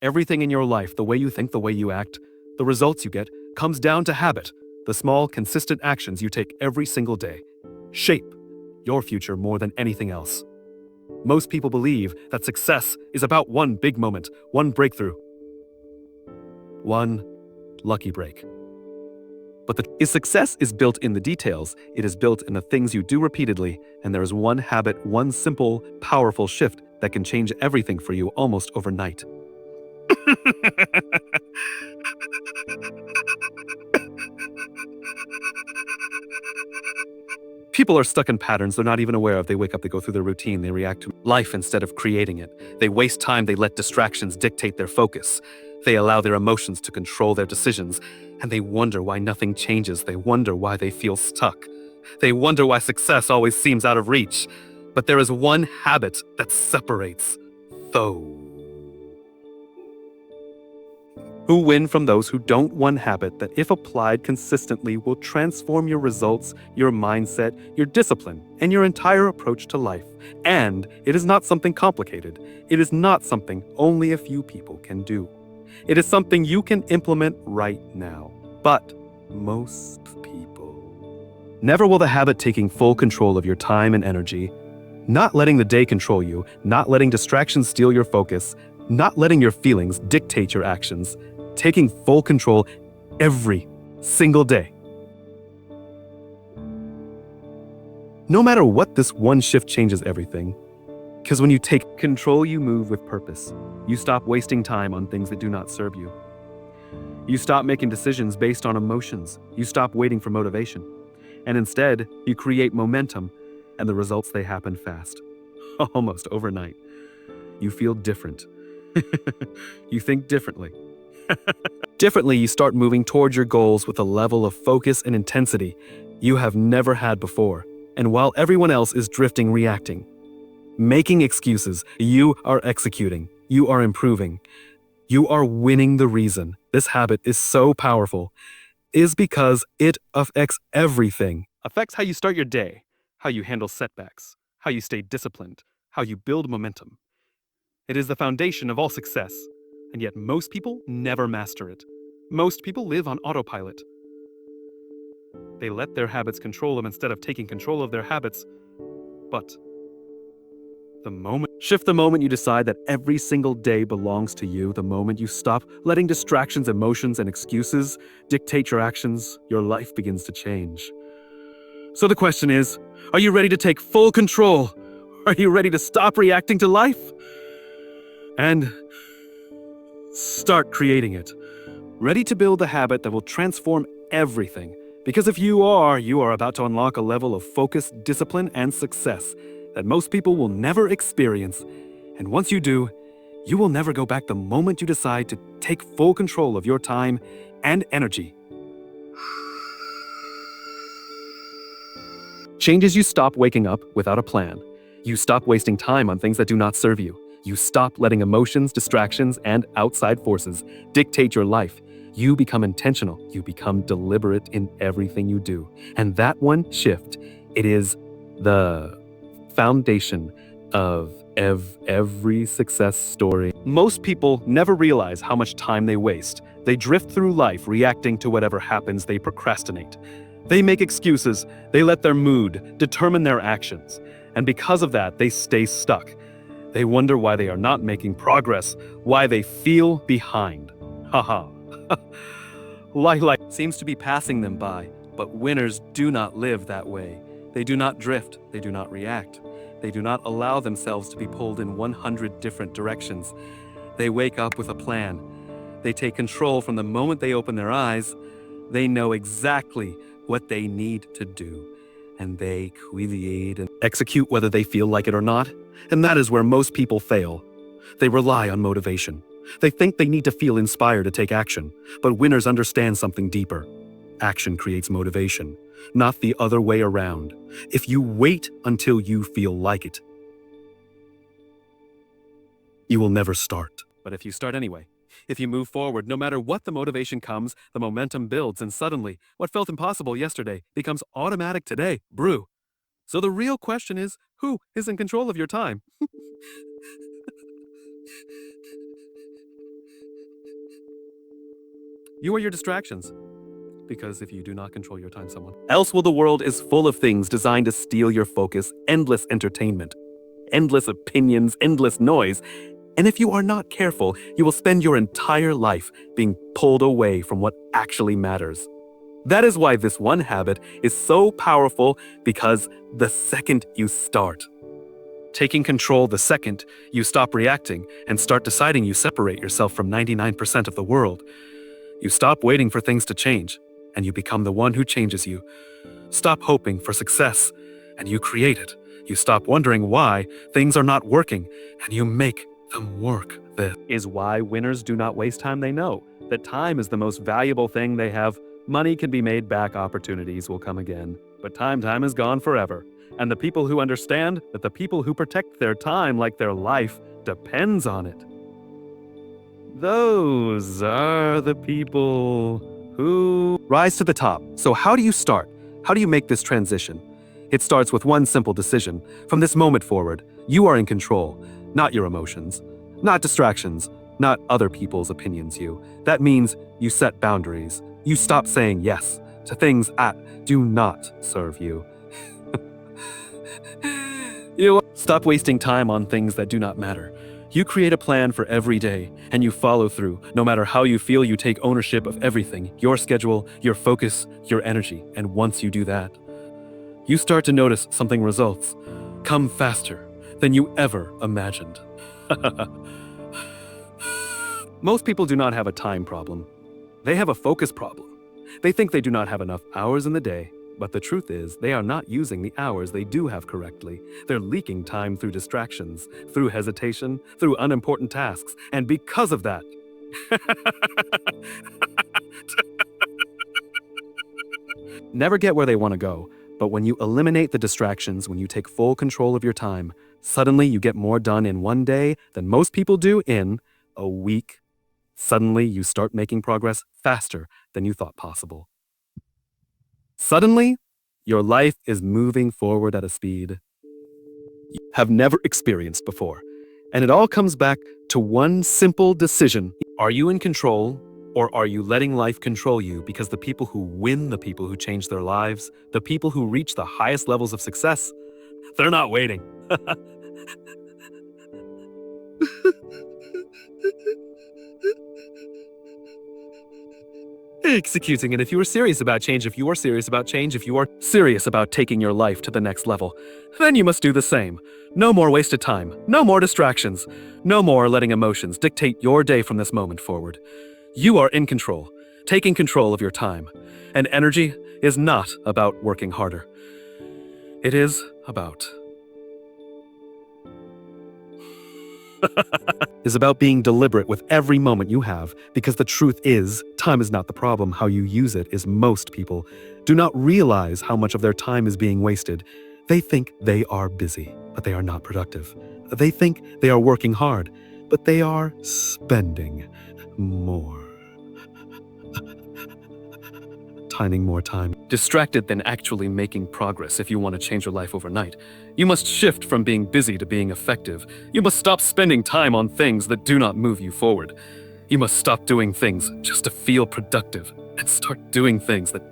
Everything in your life, the way you think, the way you act, the results you get, comes down to habit, the small, consistent actions you take every single day. Shape your future more than anything else. Most people believe that success is about one big moment, one breakthrough, one lucky break. But success is built in the details. It is built in the things you do repeatedly, and there is one habit, one simple, powerful shift that can change everything for you almost overnight. People are stuck in patterns they're not even aware of. They wake up, they go through their routine, they react to life instead of creating it. They waste time, they let distractions dictate their focus. They allow their emotions to control their decisions, and they wonder why nothing changes. They wonder why they feel stuck. They wonder why success always seems out of reach. But there is one habit that separates those who win from those who don't. One habit that, if applied consistently, will transform your results, your mindset, your discipline, and your entire approach to life. And it is not something complicated. It is not something only a few people can do. It is something you can implement right now. But most people. Never will the habit taking full control of your time and energy, not letting the day control you, not letting distractions steal your focus, not letting your feelings dictate your actions, taking full control every single day. No matter what, this one shift changes everything. Because when you take control, you move with purpose. You stop wasting time on things that do not serve you. You stop making decisions based on emotions. You stop waiting for motivation. And instead, you create momentum, and the results, they happen fast. Almost overnight. You feel different. You think differently. Differently, you start moving towards your goals with a level of focus and intensity you have never had before. And while everyone else is drifting, reacting, making excuses, you are executing. You are improving. You are winning. The reason this habit is so powerful is because it affects everything. Affects how you start your day, how you handle setbacks, how you stay disciplined, how you build momentum. It is the foundation of all success, and yet most people never master it. Most people live on autopilot. They let their habits control them instead of taking control of their habits. But shift the moment you decide that every single day belongs to you, the moment you stop letting distractions, emotions, and excuses dictate your actions, your life begins to change. So the question is, are you ready to take full control? Are you ready to stop reacting to life? And start creating it. Ready to build a habit that will transform everything. Because if you are about to unlock a level of focus, discipline, and success that most people will never experience. And once you do, you will never go back the moment you decide to take full control of your time and energy. Changes: you stop waking up without a plan. You stop wasting time on things that do not serve you. You stop letting emotions, distractions, and outside forces dictate your life. You become intentional. You become deliberate in everything you do. And that one shift, it is the foundation of every success story. Most people never realize how much time they waste. They drift through life reacting to whatever happens. They procrastinate. They make excuses. They let their mood determine their actions. And because of that, they stay stuck. They wonder why they are not making progress, why they feel behind. Haha. Life seems to be passing them by, but winners do not live that way. They do not drift. They do not react. They do not allow themselves to be pulled in 100 different directions. They wake up with a plan. They take control from the moment they open their eyes. They know exactly what they need to do, and they create and execute whether they feel like it or not. And that is where most people fail. They rely on motivation. They think they need to feel inspired to take action, but winners understand something deeper. Action creates motivation, not the other way around. If you wait until you feel like it, you will never start. But if you start anyway, if you move forward, no matter what the motivation comes, the momentum builds, and suddenly, what felt impossible yesterday becomes automatic today. Brew. So the real question is, who is in control of your time? You are your distractions. Because if you do not control your time, someone else will. The world is full of things designed to steal your focus, endless entertainment, endless opinions, endless noise. And if you are not careful, you will spend your entire life being pulled away from what actually matters. That is why this one habit is so powerful, because the second you start taking control, the second you stop reacting and start deciding, you separate yourself from 99% of the world. You stop waiting for things to change, and you become the one who changes you. Stop hoping for success, and you create it. You stop wondering why things are not working, and you make them work. This is why winners do not waste time. They know that time is the most valuable thing they have. Money can be made back, opportunities will come again, but time is gone forever. And the people who understand that the people who protect their time like their life depends on it, those are the people who rise to the top. So how do you start? How do you make this transition? It starts with one simple decision. From this moment forward, you are in control, not your emotions, not distractions, not other people's opinions. That means you set boundaries. You stop saying yes to things that do not serve you. You stop wasting time on things that do not matter. You create a plan for every day, and you follow through. No matter how you feel, you take ownership of everything, your schedule, your focus, your energy. And once you do that, you start to notice something. Results come faster than you ever imagined. Most people do not have a time problem. They have a focus problem. They think they do not have enough hours in the day, but the truth is they are not using the hours they do have correctly. They're leaking time through distractions, through hesitation, through unimportant tasks, and because of that, never get where they want to go. But when you eliminate the distractions, when you take full control of your time, suddenly you get more done in one day than most people do in a week. Suddenly you start making progress faster than you thought possible. Suddenly, your life is moving forward at a speed you have never experienced before. And it all comes back to one simple decision. Are you in control, or are you letting life control you? Because the people who win, the people who change their lives, the people who reach the highest levels of success, they're not waiting. Executing. And if you are serious about change, if you are serious about change, if you are serious about taking your life to the next level, then you must do the same. No more wasted time, no more distractions, no more letting emotions dictate your day from this moment forward. You are in control, taking control of your time. And energy is not about working harder. It is about being deliberate with every moment you have, because the truth is, time is not the problem. How you use it is. Most people do not realize how much of their time is being wasted. They think they are busy, but they are not productive. They think they are working hard, but they are spending more time distracted than actually making progress. If you want to change your life overnight, you must shift from being busy to being effective. You must stop spending time on things that do not move you forward. You must stop doing things just to feel productive and start doing things that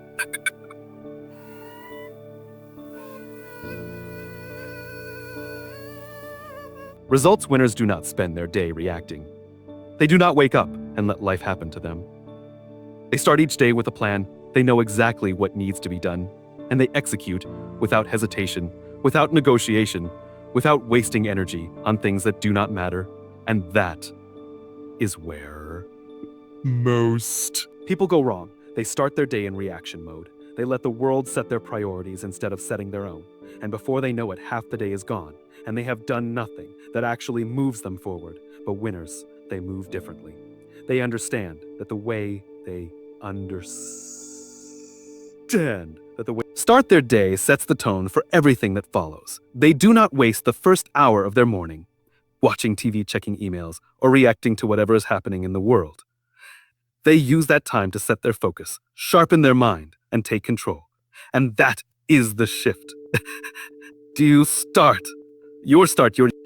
results. Winners do not spend their day reacting. They do not wake up and let life happen to them. They start each day with a plan. They know exactly what needs to be done, and they execute without hesitation, without negotiation, without wasting energy on things that do not matter. And that is where most people go wrong. They start their day in reaction mode. They let the world set their priorities instead of setting their own. And before they know it, half the day is gone, and they have done nothing that actually moves them forward. But winners, they move differently. They understand that the way they start their day sets the tone for everything that follows. They do not waste the first hour of their morning watching TV, checking emails, or reacting to whatever is happening in the world. They use that time to set their focus, sharpen their mind, and take control. And that is the shift. Do you start your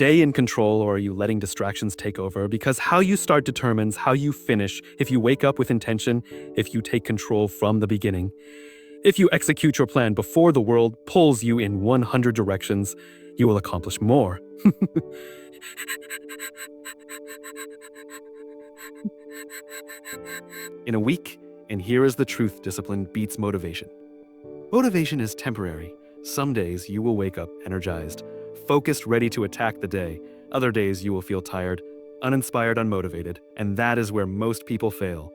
day in control, or are you letting distractions take over? Because how you start determines how you finish. If you wake up with intention, if you take control from the beginning, if you execute your plan before the world pulls you in 100 directions, you will accomplish more. In a week, and here is the truth: discipline beats motivation. Motivation is temporary. Some days you will wake up energized, focused, ready to attack the day. Other days you will feel tired, uninspired, unmotivated. And that is where most people fail.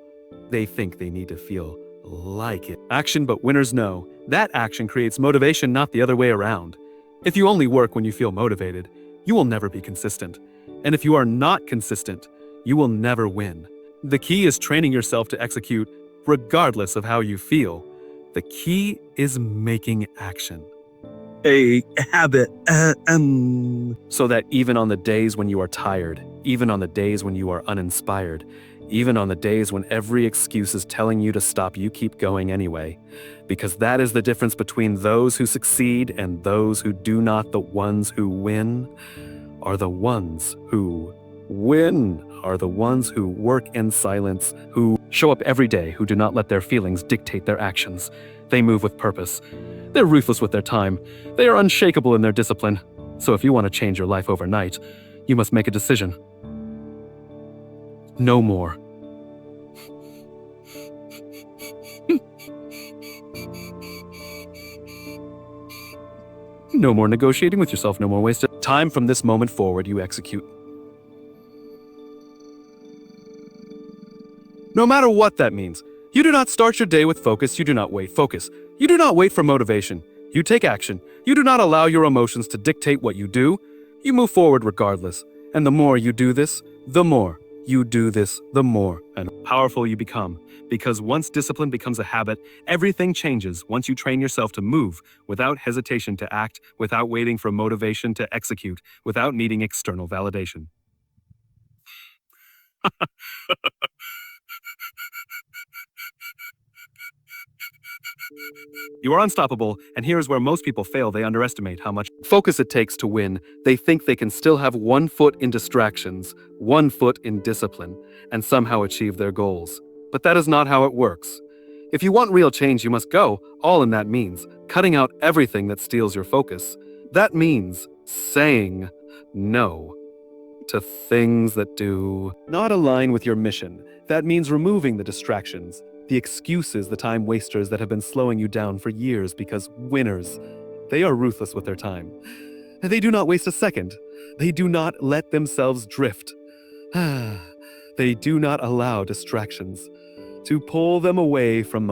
They think they need to feel like it. Action, but winners know that action creates motivation, not the other way around. If you only work when you feel motivated, you will never be consistent. And if you are not consistent, you will never win. The key is training yourself to execute regardless of how you feel. The key is making action a habit. So that even on the days when you are tired, even on the days when you are uninspired, even on the days when every excuse is telling you to stop, you keep going anyway. Because that is the difference between those who succeed and those who do not. The ones who win are the ones who win, are the ones who work in silence, who show up every day, who do not let their feelings dictate their actions. They move with purpose. They're ruthless with their time. They are unshakable in their discipline. So if you want to change your life overnight, you must make a decision. No more. No more negotiating with yourself, no more wasted time. From this moment forward, you execute. No matter what that means. You do not start your day with focus. You do not wait. Focus. You do not wait for motivation. You take action. You do not allow your emotions to dictate what you do. You move forward regardless. And the more you do this, the more you do this, the more and powerful you become. Because once discipline becomes a habit, everything changes. Once you train yourself to move without hesitation, to act without waiting for motivation, to execute without needing external validation. You are unstoppable, and here is where most people fail. They underestimate how much focus it takes to win. They think they can still have one foot in distractions, one foot in discipline, and somehow achieve their goals. But that is not how it works. If you want real change, you must go all in. That means cutting out everything that steals your focus. That means saying no to things that do not align with your mission. That means removing the distractions, the excuses, the time wasters that have been slowing you down for years. Because winners, they are ruthless with their time. They do not waste a second. They do not let themselves drift. They do not allow distractions to pull them away from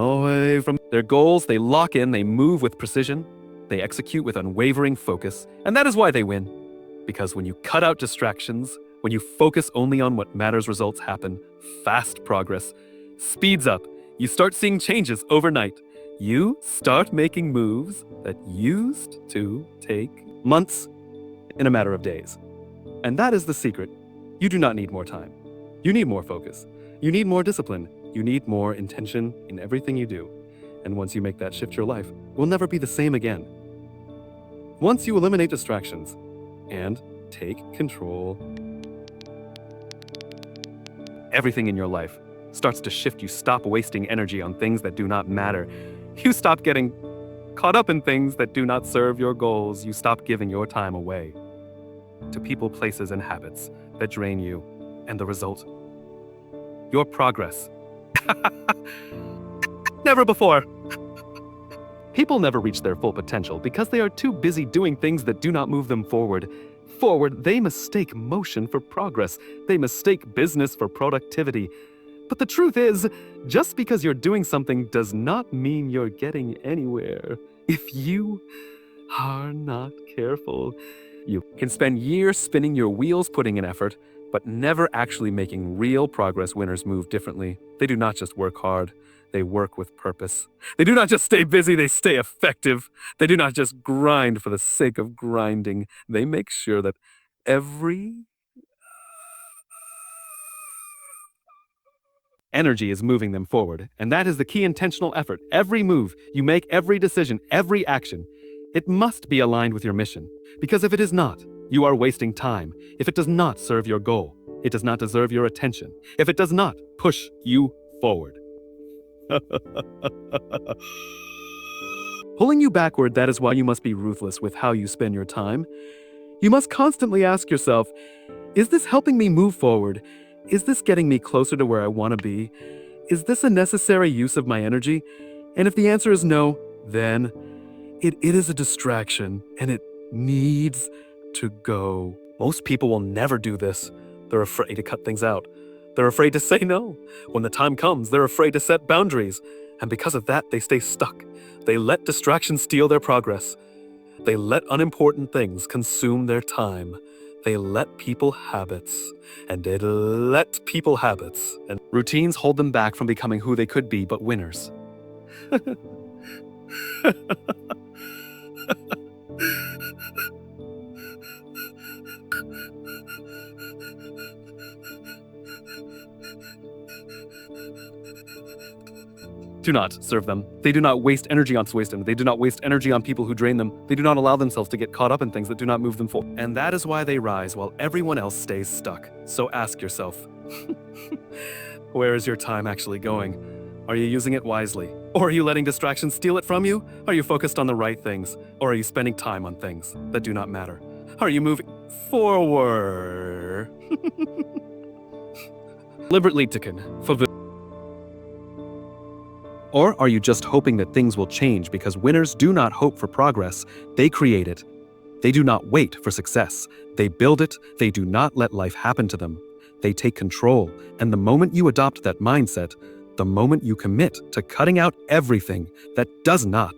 their goals. They lock in, they move with precision, they execute with unwavering focus, and that is why they win. Because when you cut out distractions, when you focus only on what matters, results happen. Fast progress speeds up. You start seeing changes overnight. You start making moves that used to take months in a matter of days. And that is the secret. You do not need more time. You need more focus. You need more discipline. You need more intention in everything you do. And once you make that shift, your life will never be the same again. Once you eliminate distractions and take control, everything in your life starts to shift. You stop wasting energy on things that do not matter. You stop getting caught up in things that do not serve your goals. You stop giving your time away to people, places, and habits that drain you. And the result? Your progress. Never before. People never reach their full potential because they are too busy doing things that do not move them forward. They mistake motion for progress. They mistake business for productivity. But the truth is, just because you're doing something does not mean you're getting anywhere. If you are not careful, you can spend years spinning your wheels, putting in effort, but never actually making real progress. Winners move differently. They do not just work hard, they work with purpose. They do not just stay busy, they stay effective. They do not just grind for the sake of grinding. They make sure that every energy is moving them forward. And that is the key: intentional effort. Every move you make, every decision, every action, it must be aligned with your mission. Because if it is not, You are wasting time if it does not serve your goal. It does not deserve your attention. If it does not push you forward. Pulling you backward, that is why you must be ruthless with how you spend your time. You must constantly ask yourself, is this helping me move forward? Is this getting me closer to where I want to be? Is this a necessary use of my energy? And if the answer is no, then it is a distraction and it needs to go. Most people will never do this. They're afraid to cut things out. They're afraid to say no. When the time comes, they're afraid to set boundaries. And because of that, they stay stuck. They let distractions steal their progress. They let unimportant things consume their time. They let people habits. And routines hold them back from becoming who they could be, but winners. Do not serve them. They do not waste energy on wasting. They do not waste energy on people who drain them. They do not allow themselves to get caught up in things that do not move them forward. And that is why they rise while everyone else stays stuck. So ask yourself, where is your time actually going? Are you using it wisely? Or are you letting distractions steal it from you? Are you focused on the right things? Or are you spending time on things that do not matter? Are you moving forward? Deliberately taken for. Or are you just hoping that things will change because winners do not hope for progress, they create it. They do not wait for success. They build it. They do not let life happen to them. They take control. And the moment you adopt that mindset, the moment you commit to cutting out everything that does not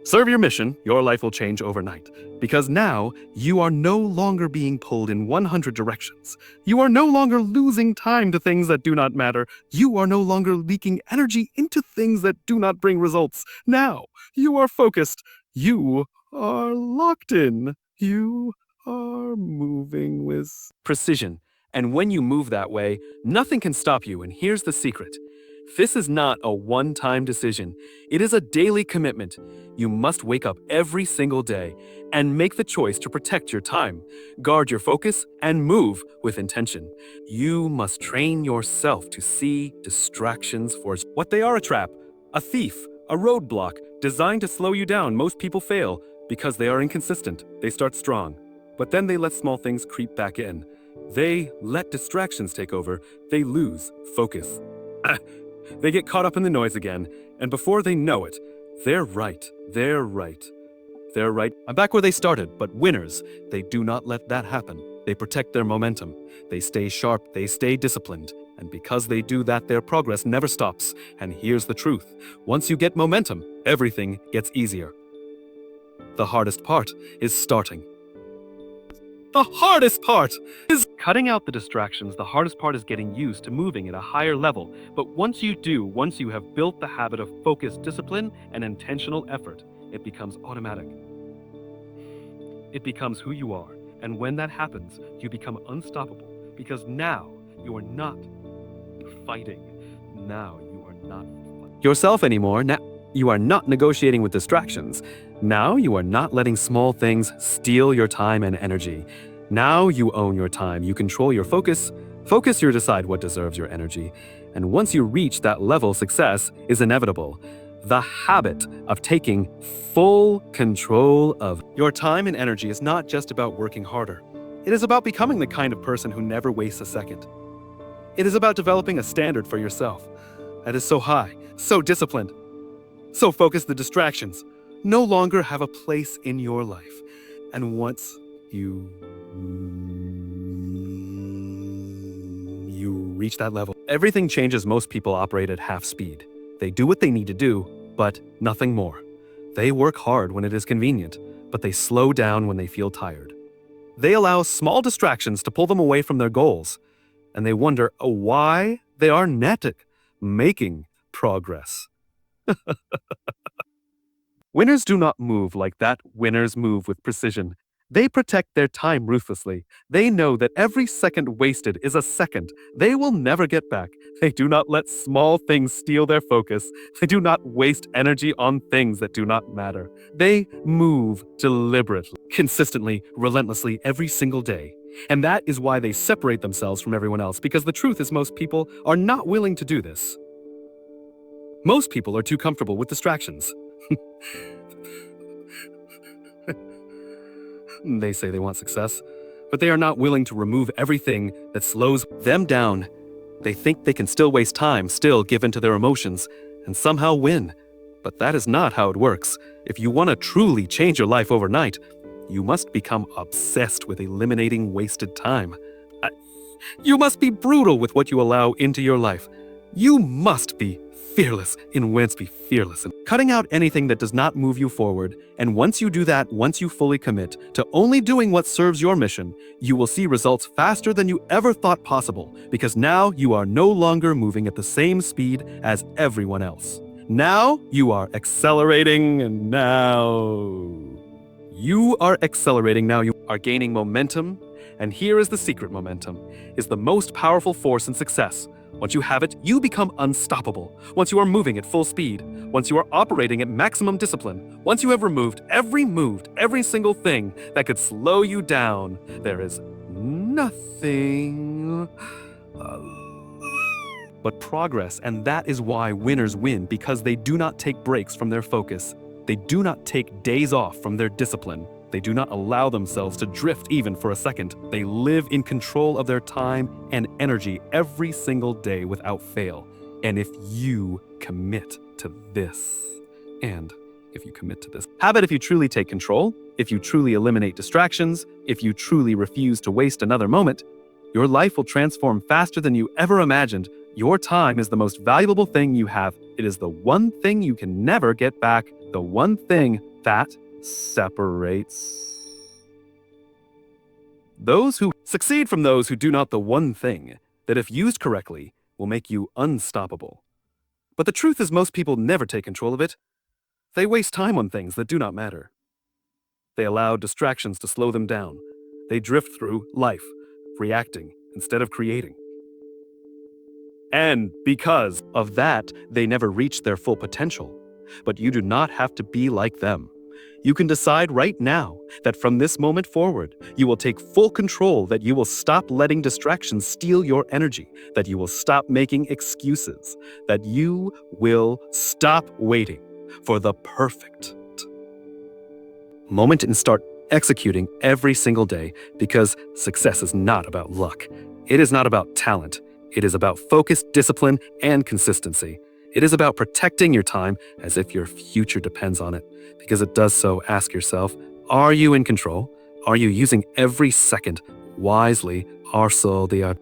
serve your mission, your life will change overnight. Because now, you are no longer being pulled in 100 directions. You are no longer losing time to things that do not matter. You are no longer leaking energy into things that do not bring results. Now, you are focused. You are locked in. You are moving with precision. And when you move that way, nothing can stop you. And here's the secret. This is not a one-time decision. It is a daily commitment. You must wake up every single day and make the choice to protect your time, guard your focus, and move with intention. You must train yourself to see distractions for what they are: a trap, a thief, a roadblock designed to slow you down. Most people fail because they are inconsistent. They start strong, but then they let small things creep back in. They let distractions take over. They lose focus. They get caught up in the noise again, and before they know it, they're right. I'm back where they started, but winners, they do not let that happen. They protect their momentum. They stay sharp, they stay disciplined, and because they do that, their progress never stops. And here's the truth. Once you get momentum, everything gets easier. The hardest part is starting. The hardest part is cutting out the distractions. The hardest part is getting used to moving at a higher level. But once you have built the habit of focus, discipline, and intentional effort, it becomes automatic. It becomes who you are. And when that happens, you become unstoppable. Because now you are not fighting. Now you are not yourself anymore. Now you are not negotiating with distractions. Now you are not letting small things steal your time and energy. Now you own your time. You control your focus. Focus, you decide what deserves your energy. And once you reach that level, success is inevitable. The habit of taking full control of your time and energy is not just about working harder. It is about becoming the kind of person who never wastes a second. It is about developing a standard for yourself that is so high, so disciplined, so focused the distractions no longer have a place in your life. And once you reach that level, everything changes. Most people operate at half speed. They do what they need to do, but nothing more. They work hard when it is convenient, but they slow down when they feel tired. They allow small distractions to pull them away from their goals, and they wonder why they are not making progress. Winners do not move like that. Winners move with precision. They protect their time ruthlessly. They know that every second wasted is a second they will never get back. They do not let small things steal their focus. They do not waste energy on things that do not matter. They move deliberately, consistently, relentlessly every single day. And that is why they separate themselves from everyone else, because the truth is most people are not willing to do this. Most people are too comfortable with distractions. They say they want success, but they are not willing to remove everything that slows them down. They think they can still waste time, still give in to their emotions, and somehow win. But that is not how it works. If you want to truly change your life overnight, you must become obsessed with eliminating wasted time. You must be brutal with what you allow into your life. You must be fearless in whence be fearless, and cutting out anything that does not move you forward. And once you do that, once you fully commit to only doing what serves your mission, you will see results faster than you ever thought possible, because now you are no longer moving at the same speed as everyone else. Now you are accelerating, and now you are accelerating. Now you are gaining momentum, and here is the secret. Momentum is the most powerful force in success. Once you have it, you become unstoppable. Once you are moving at full speed, once you are operating at maximum discipline, once you have removed every single thing that could slow you down, there is nothing but progress. And that is why winners win, because they do not take breaks from their focus. They do not take days off from their discipline. They do not allow themselves to drift even for a second. They live in control of their time and energy every single day without fail. And if you commit to this, habit, if you truly take control, if you truly eliminate distractions, if you truly refuse to waste another moment, your life will transform faster than you ever imagined. Your time is the most valuable thing you have. It is the one thing you can never get back, the one thing that separates those who succeed from those who do not. The one thing that, if used correctly, will make you unstoppable. But the truth is, most people never take control of it. They waste time on things that do not matter. They allow distractions to slow them down. They drift through life, reacting instead of creating. And because of that, they never reach their full potential. But you do not have to be like them. You can decide right now that from this moment forward, you will take full control, that you will stop letting distractions steal your energy, that you will stop making excuses, that you will stop waiting for the perfect moment and start executing every single day, because success is not about luck. It is not about talent. It is about focus, discipline, and consistency. It is about protecting your time as if your future depends on it. Because it does so, ask yourself, are you in control? Are you using every second wisely? Are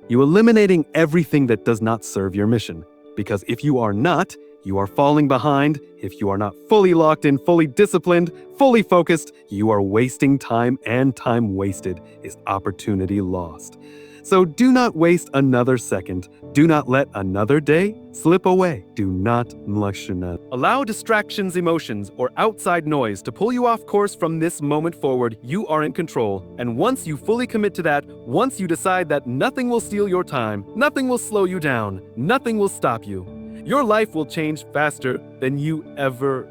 you eliminating everything that does not serve your mission? Because if you are not, you are falling behind. If you are not fully locked in, fully disciplined, fully focused, you are wasting time, and time wasted is opportunity lost. So do not waste another second. Do not let another day slip away. Do not allow distractions, emotions, or outside noise to pull you off course. From this moment forward, you are in control. And once you fully commit to that, once you decide that nothing will steal your time, nothing will slow you down, nothing will stop you, your life will change faster than you ever